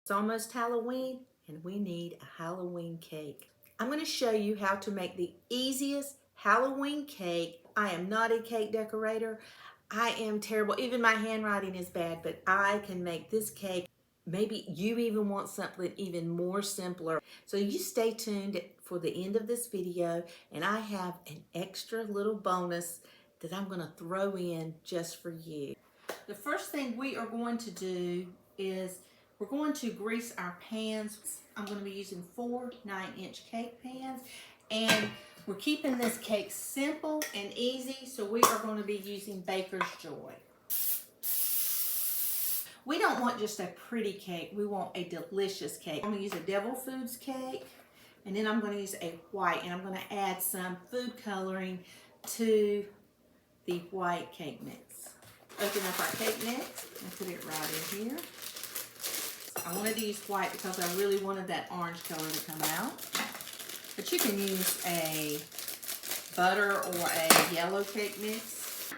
It's almost Halloween and we need a Halloween cake. I'm going to show you how to make the easiest Halloween cake. I am not a cake decorator. I am terrible. Even my handwriting is bad, but I can make this cake. Maybe you even want something even more simpler. So you stay tuned for the end of this video, and I have an extra little bonus that I'm going to throw in just for you. The first thing we are going to do is we're going to grease our pans. I'm going to be using 4 9-inch cake pans, and we're keeping this cake simple and easy, so we are going to be using Baker's Joy. We don't want just a pretty cake, we want a delicious cake. I'm going to use a Devil Foods cake, and then I'm going to use a white, and I'm going to add some food coloring to the white cake mix. Open up our cake mix and put it right in here. I wanted to use white because I really wanted that orange color to come out. But you can use a butter or a yellow cake mix.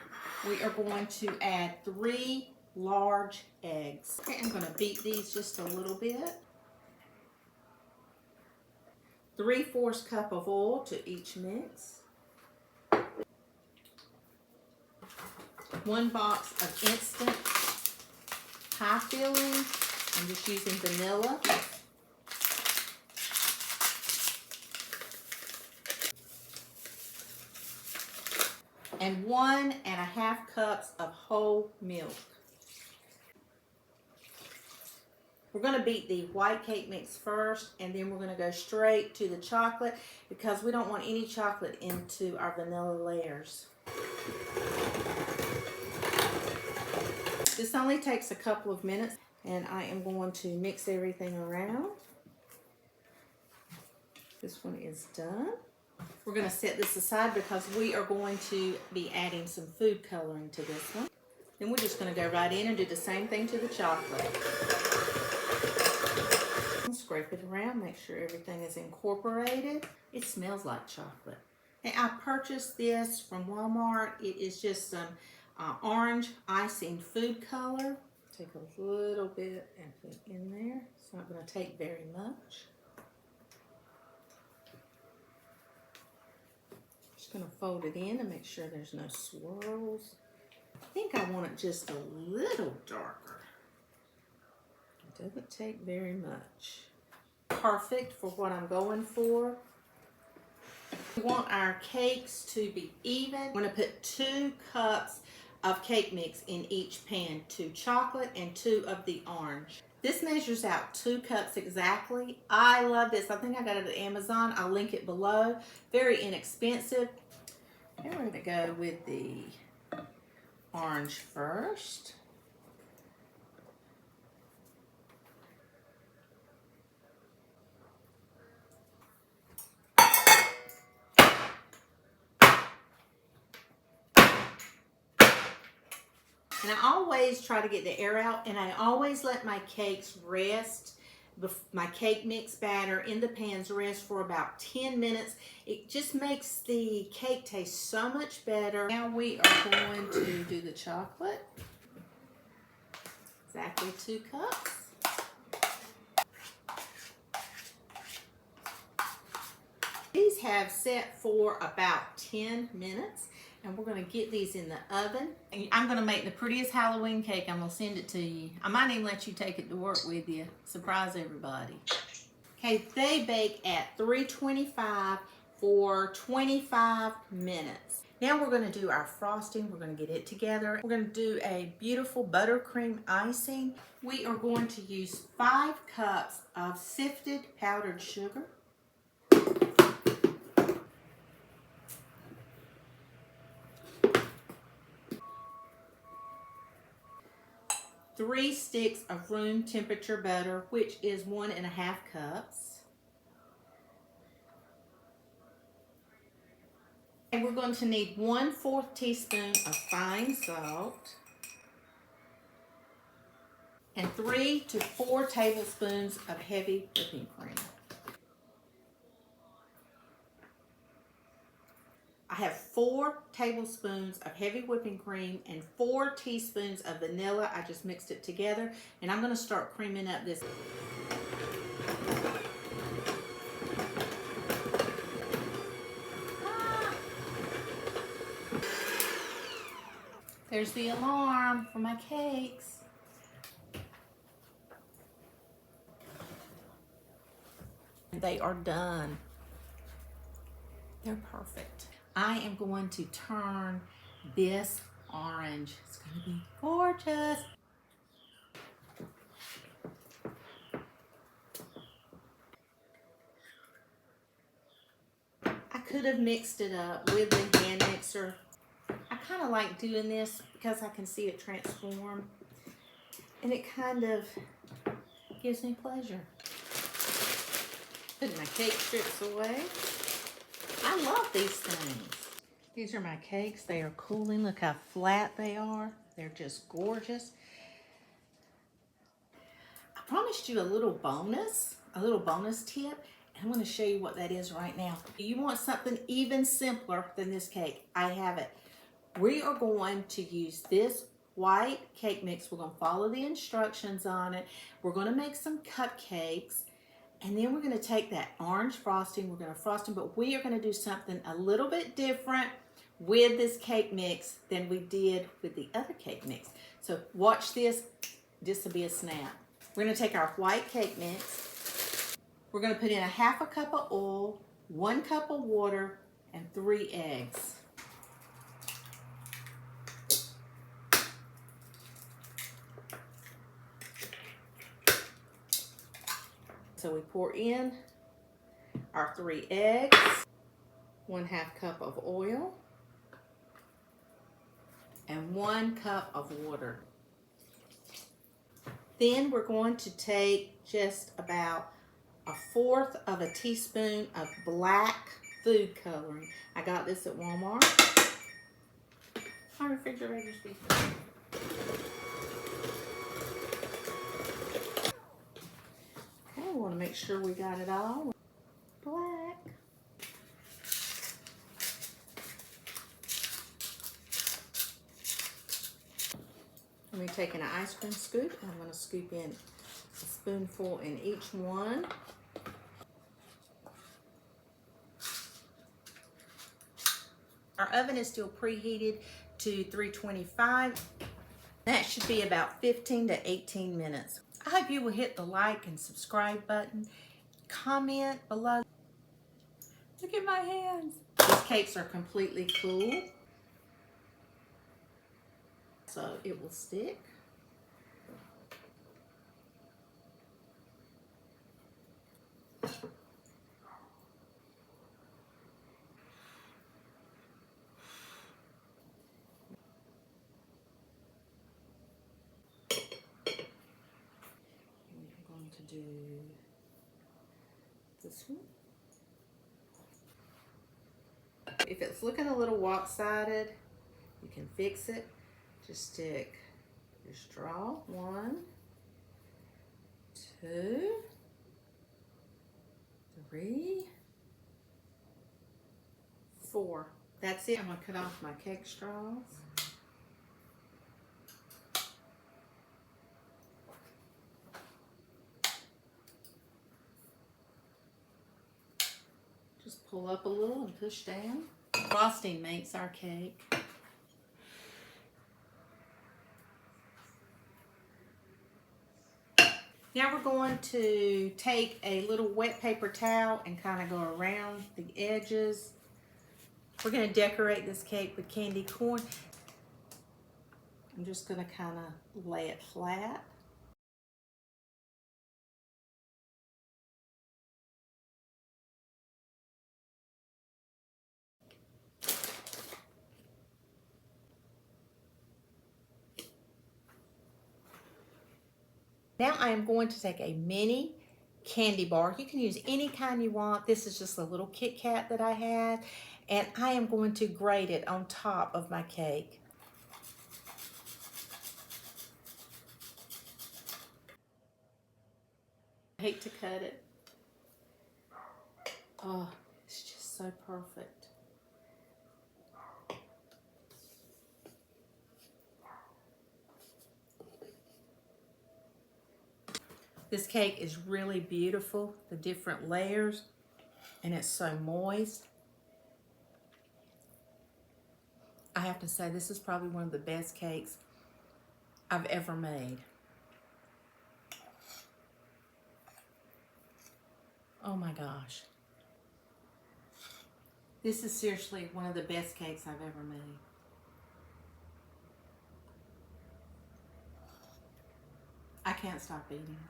We are going to add 3 large eggs. Okay, I'm going to beat these just a little bit. 3/4 cup of oil to each mix. 1 box of instant pie filling. I'm just using vanilla. And 1½ cups of whole milk. We're going to beat the white cake mix first, and then we're going to go straight to the chocolate because we don't want any chocolate into our vanilla layers. This only takes a couple of minutes, and I am going to mix everything around. This one is done. We're going to set this aside because we are going to be adding some food coloring to this one. Then we're just going to go right in and do the same thing to the chocolate. Scrape it around, make sure everything is incorporated. It smells like chocolate. And I purchased this from Walmart. It is just some orange icing food color. Take a little bit and put it in there. It's not going to take very much. Just going to fold it in and make sure there's no swirls. I think I want it just a little darker. It doesn't take very much. Perfect for what I'm going for. We want our cakes to be even. I'm going to put 2 cups of cake mix in each pan, 2 chocolate and 2 of the orange. This measures out 2 cups exactly. I love this. I think I got it at Amazon. I'll link it below. Very inexpensive. And we're going to go with the orange first. And I always try to get the air out, and I always let my cakes rest, my cake mix batter in the pans rest for about 10 minutes. It just makes the cake taste so much better. Now we are going to do the chocolate. Exactly 2 cups. These have set for about 10 minutes. And we're going to get these in the oven. I'm going to make the prettiest Halloween cake. I'm going to send it to you. I might even let you take it to work with you. Surprise everybody. Okay, they bake at 325 for 25 minutes. Now we're going to do our frosting. We're going to get it together. We're going to do a beautiful buttercream icing. We are going to use 5 cups of sifted powdered sugar. 3 sticks of room temperature butter, which is 1½ cups. And we're going to need 1/4 teaspoon of fine salt and 3 to 4 tablespoons of heavy whipping cream. I have 4 tablespoons of heavy whipping cream and 4 teaspoons of vanilla. I just mixed it together, and I'm going to start creaming up this. There's the alarm for my cakes. They are done. They're perfect. I am going to turn this orange. It's going to be gorgeous. I could have mixed it up with the hand mixer. I kind of like doing this because I can see it transform, and it kind of gives me pleasure. Putting my cake strips away. I love these things. These are my cakes. They are cooling. Look how flat they are. They're just gorgeous. I promised you a little bonus tip. I'm going to show you what that is right now. If you want something even simpler than this cake, I have it. We are going to use this white cake mix. We're going to follow the instructions on it. We're going to make some cupcakes. And then we're going to take that orange frosting. We're going to frost them. But we are going to do something a little bit different with this cake mix than we did with the other cake mix. So watch this. This will be a snap. We're going to take our white cake mix. We're going to put in a 1/2 cup of oil, 1 cup of water, and 3 eggs. So we pour in our 3 eggs, 1/2 cup of oil, and 1 cup of water. Then we're going to take just about 1/4 of a teaspoon of black food coloring. I got this at Walmart. My refrigerator's big. Okay, we want to make sure we got it all. Black. Let me take an ice cream scoop. I'm going to scoop in a spoonful in each one. Our oven is still preheated to 325. That should be about 15 to 18 minutes. I hope you will hit the like and subscribe button. Comment below. Look at my hands. These cakes are completely cool, so it will stick. I'm going to do this one. If it's looking a little lopsided, you can fix it. Just stick your straw. 1, 2, 3, 4. That's it. I'm going to cut off my cake straws. Just pull up a little and push down. Frosting makes our cake. Now we're going to take a little wet paper towel and kind of go around the edges. We're going to decorate this cake with candy corn. I'm just going to kind of lay it flat. Now I am going to take a mini candy bar. You can use any kind you want. This is just a little Kit Kat that I had. And I am going to grate it on top of my cake. I hate to cut it. Oh, it's just so perfect. This cake is really beautiful, the different layers, and it's so moist. I have to say, this is probably one of the best cakes I've ever made. Oh my gosh. This is seriously one of the best cakes I've ever made. I can't stop eating it.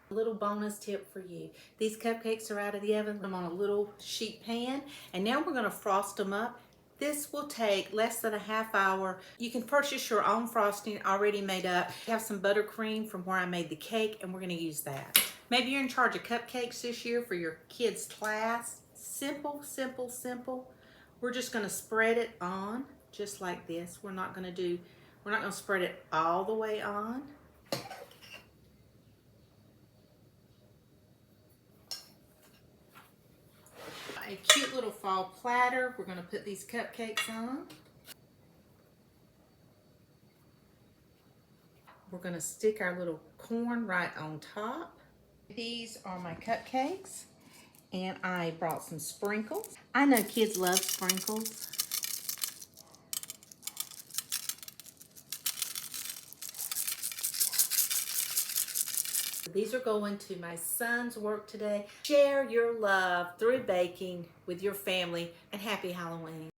A little bonus tip for you. These cupcakes are out of the oven. I'm on a little sheet pan, and now we're going to frost them up. This will take less than a half hour. You can purchase your own frosting already made up. I have some buttercream from where I made the cake, and we're going to use that. Maybe you're in charge of cupcakes this year for your kids' class. Simple, simple, simple. We're just going to spread it on just like this. We're not going to spread it all the way on. A cute little fall platter. We're going to put these cupcakes on. We're going to stick our little corn right on top. These are my cupcakes, and I brought some sprinkles. I know kids love sprinkles. These are going to my son's work today. Share your love through baking with your family, and happy Halloween.